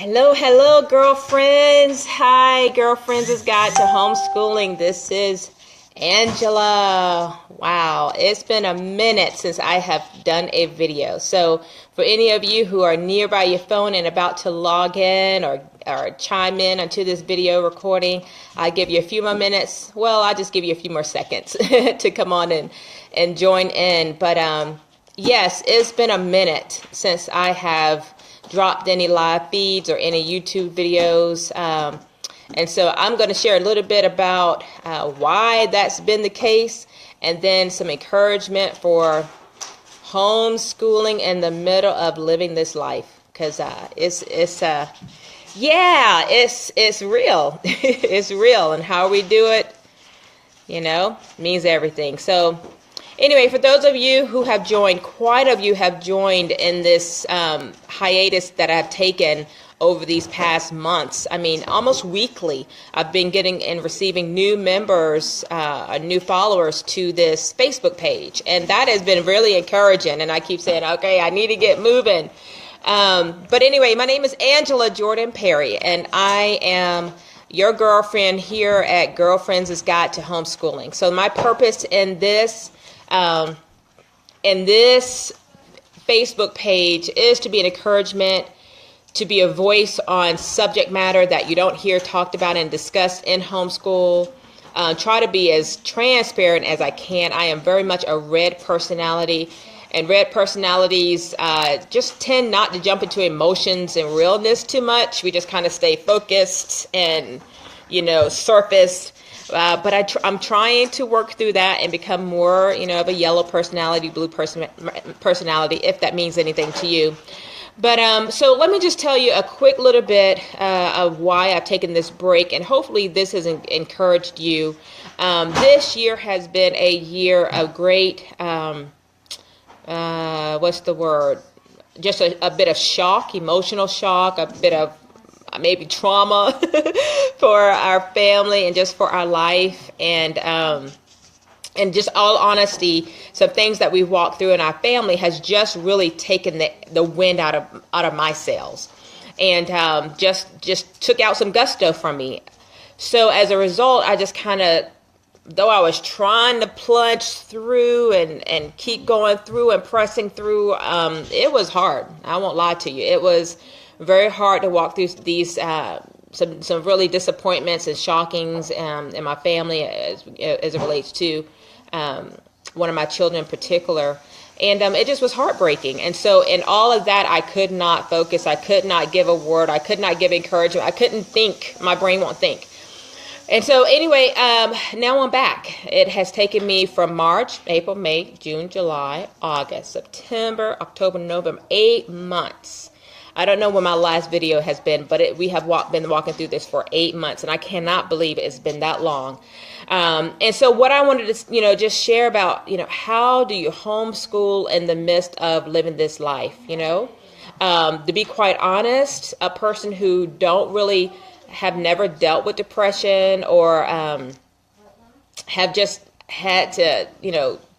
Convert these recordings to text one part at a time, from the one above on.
Hello, girlfriends. Hi, Girlfriends' Guide to Homeschooling. This is Angela. Wow, it's been a minute since I have done a video. So for any of you who are nearby your phone and about to log in or chime in onto this video recording, I give you a few more minutes. Well, I'll just give you a few more seconds to come on and join in. But yes, it's been a minute since I have dropped any live feeds or any YouTube videos. And so I'm going to share a little bit about why that's been the case, and then some encouragement for homeschooling in the middle of living this life, because it's real. It's real, and how we do it, means everything. So anyway, for those of you who have joined, quite a few have joined in this hiatus that I've taken over these past months. I mean, almost weekly, I've been getting and receiving new members, new followers to this Facebook page. And that has been really encouraging. And I keep saying, okay, I need to get moving. But anyway, my name is Angela Jordan Perry, and I am your girlfriend here at Girlfriends' Guide to Homeschooling. So my purpose in this Facebook page is to be an encouragement, to be a voice on subject matter that you don't hear talked about and discussed in homeschool. Try to be as transparent as I can. I am very much a red personality, and red personalities just tend not to jump into emotions and realness too much. We just kind of stay focused and, surface. But I'm trying to work through that and become more, of a yellow personality, blue personality, if that means anything to you. But so let me just tell you a quick little bit of why I've taken this break, and hopefully this has encouraged you. This year has been a year of great, what's the word? Just a bit of shock, emotional shock, a bit of maybe trauma for our family and just for our life, and just all honesty, some things that we've walked through in our family has just really taken the wind out of my sails, and just took out some gusto from me. So as a result, I just kind of, though I was trying to plunge through and keep going through and pressing through, it was hard. I won't lie to you. It was very hard to walk through these some really disappointments and shockings in my family as it relates to one of my children in particular. And it just was heartbreaking. And so in all of that, I could not focus. I could not give a word. I could not give encouragement. I couldn't think. My brain won't think. And so anyway, now I'm back. It has taken me from March, April, May, June, July, August, September, October, November, 8 months. I don't know when my last video has been, but we have been walking through this for 8 months, and I cannot believe it's been that long. And so what I wanted to, just share about, how do you homeschool in the midst of living this life, To be quite honest, a person who don't really have never dealt with depression or have just had to,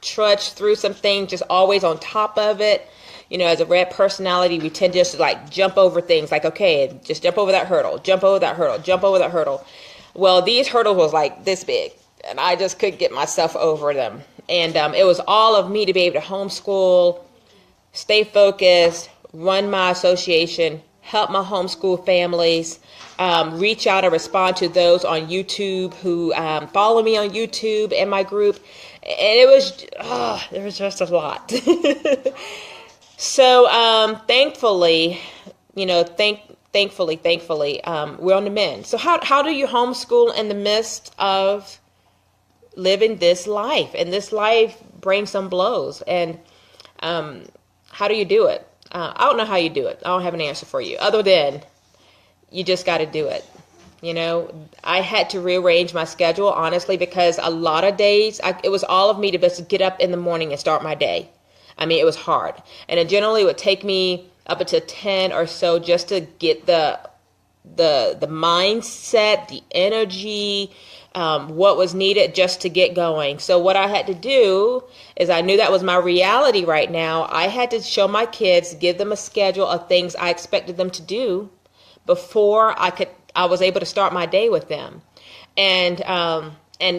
trudge through some things, just always on top of it. As a red personality, we tend to just jump over things, okay, just jump over that hurdle, jump over that hurdle, jump over that hurdle. Well, these hurdles was this big, and I just couldn't get myself over them. And it was all of me to be able to homeschool, stay focused, run my association, help my homeschool families, reach out and respond to those on YouTube who follow me on YouTube and my group. And it was just a lot. So, thankfully, thankfully, we're on the mend. So how do you homeschool in the midst of living this life? And this life brings some blows. And how do you do it? I don't know how you do it. I don't have an answer for you, other than you just got to do it. I had to rearrange my schedule, honestly, because a lot of days, it was all of me to just get up in the morning and start my day. I mean, it was hard. And it generally would take me up until 10 or so just to get the mindset, the energy, what was needed just to get going. So what I had to do is, I knew that was my reality right now. I had to show my kids, give them a schedule of things I expected them to do before I was able to start my day with them. And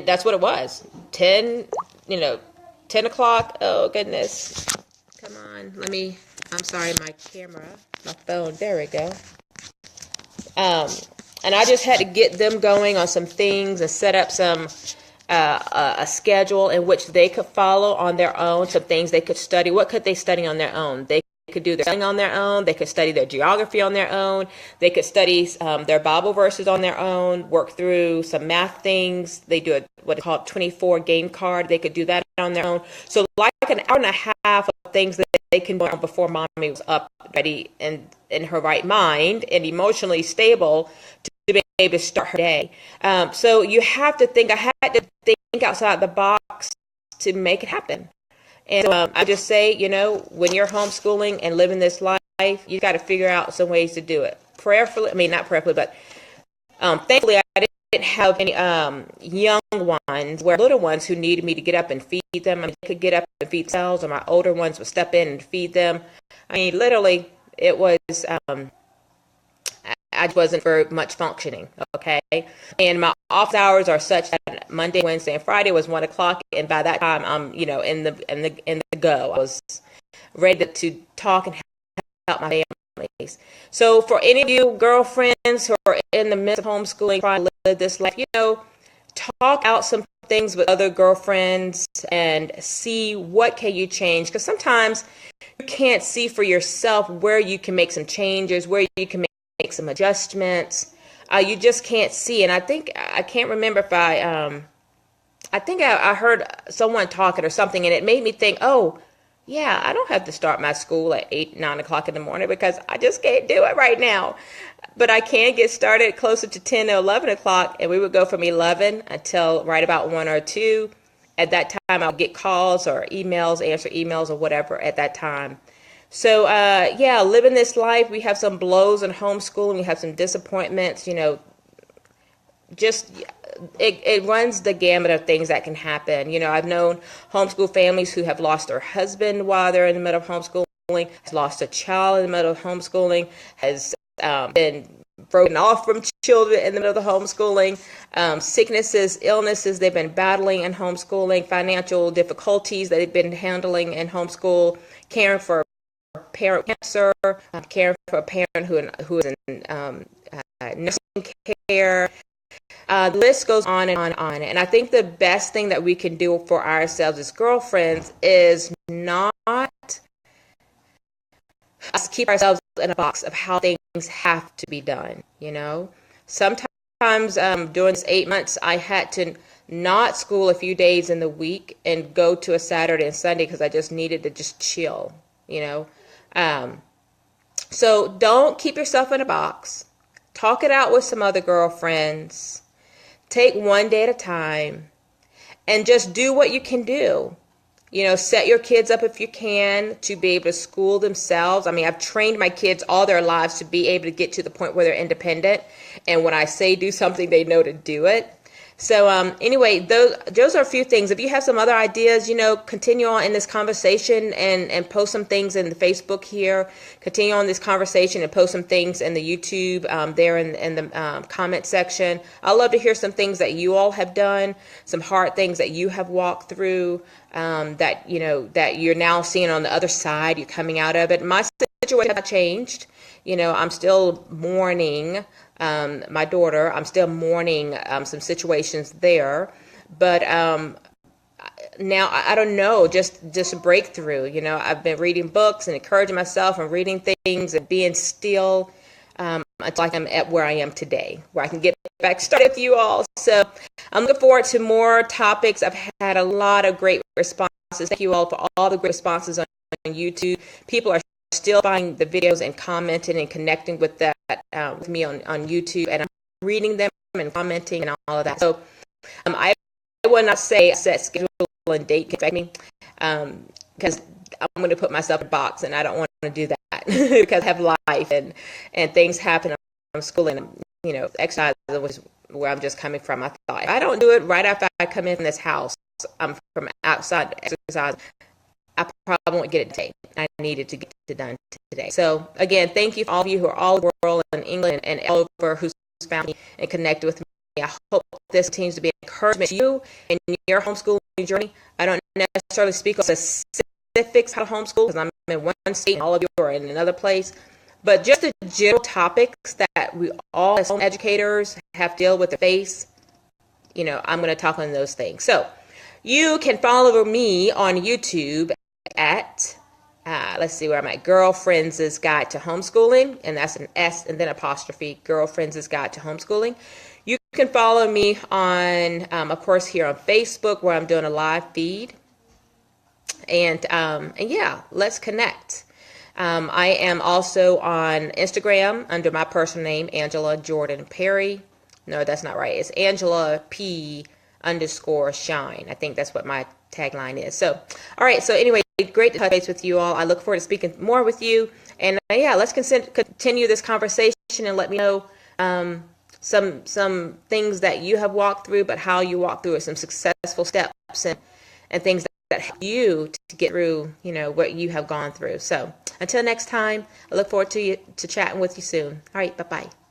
that's what it was. 10 o'clock. Oh goodness. Come on. I'm sorry, my phone. There we go. And I just had to get them going on some things and set up a schedule in which they could follow on their own, some things they could study. What could they study on their own? They could do their studying on their own. They could study their geography on their own. They could study their Bible verses on their own, work through some math things. They do what is called 24 game card. They could do that on their own. So like an hour and a half of things that they can do before mommy was up, ready, and in her right mind and emotionally stable to be able to start her day. So you have to think. I had to think outside the box to make it happen. And I just say, when you're homeschooling and living this life, you got to figure out some ways to do it. Not prayerfully, but thankfully I didn't have any young ones, little ones who needed me to get up and feed them. They could get up and feed themselves, or my older ones would step in and feed them. Literally, it was, I wasn't very much functioning, okay? And my office hours are such that Monday, Wednesday, and Friday was 1 o'clock, and by that time I'm, in the go. I was ready to talk and help my families. So for any of you girlfriends who are in the midst of homeschooling, trying to live this life, talk out some things with other girlfriends and see what can you change, because sometimes you can't see for yourself where you can make some changes, where you can make some adjustments. You just can't see. And I can't remember if I think I heard someone talking or something, and it made me think, oh yeah, I don't have to start my school at 8, 9 o'clock in the morning because I just can't do it right now. But I can get started closer to 10 or 11 o'clock, and we would go from 11 until right about 1 or 2. At that time, I'll get calls or emails, answer emails or whatever at that time. So, living this life, we have some blows in homeschooling. We have some disappointments, it runs the gamut of things that can happen. I've known homeschool families who have lost their husband while they're in the middle of homeschooling, has lost a child in the middle of homeschooling, has been broken off from children in the middle of the homeschooling, sicknesses, illnesses they've been battling in homeschooling, financial difficulties that they've been handling in homeschool, caring for parent cancer, caring for a parent who is in nursing care. The list goes on and on and on. And I think the best thing that we can do for ourselves as girlfriends is not us keep ourselves in a box of how things have to be done. Sometimes during this 8 months, I had to not school a few days in the week and go to a Saturday and Sunday because I just needed to just chill. So don't keep yourself in a box. Talk it out with some other girlfriends. Take one day at a time and just do what you can do. Set your kids up if you can to be able to school themselves. I've trained my kids all their lives to be able to get to the point where they're independent. And when I say do something, they know to do it. So anyway, those are a few things. If you have some other ideas, continue on in this conversation and post some things in the Facebook here. Continue on this conversation and post some things in the YouTube there in the comment section. I'd love to hear some things that you all have done, some hard things that you have walked through, that you're now seeing on the other side. You're coming out of it. My situation has changed. I'm still mourning my daughter. I'm still mourning some situations there, but now I don't know, just a breakthrough. I've been reading books and encouraging myself and reading things and being still. It's like I'm at where I am today, where I can get back started with you all. So I'm looking forward to more topics. I've had a lot of great responses. Thank you all for all the great responses on YouTube. People are still finding the videos and commenting and connecting with that with me on YouTube, and I'm reading them and commenting and all of that. So I will not say set schedule and date can affect me, because I'm going to put myself in a box, and I don't want to do that because I have life and things happen. I'm schooling, exercise was where I'm just coming from. I thought if I don't do it right after I come in from this house, I'm from outside exercise, I probably won't get it today. I needed to get it done today. So again, thank you for all of you who are all over the world in England and all over who's found me and connected with me. I hope this continues to be an encouragement to you in your homeschooling journey. I don't necessarily speak on specifics how to homeschool because I'm in one state and all of you are in another place. But just the general topics that we all as home educators have to deal with the face, you know, I'm going to talk on those things. So you can follow me on YouTube at, let's see where I'm at, Girlfriends' Guide to Homeschooling, and that's an S and then apostrophe, Girlfriends' Guide to Homeschooling. You can follow me on, of course, here on Facebook where I'm doing a live feed. And yeah, let's connect. I am also on Instagram under my personal name, Angela Jordan Perry. No, that's not right. It's Angela P _shine. I think that's what my tagline is. So, all right. So anyway, great to touch base with you all. I look forward to speaking more with you. And yeah, let's continue this conversation and let me know some things that you have walked through, but how you walked through it, some successful steps and things that help you to get through, you know, what you have gone through. So until next time, I look forward to chatting with you soon. All right. Bye-bye.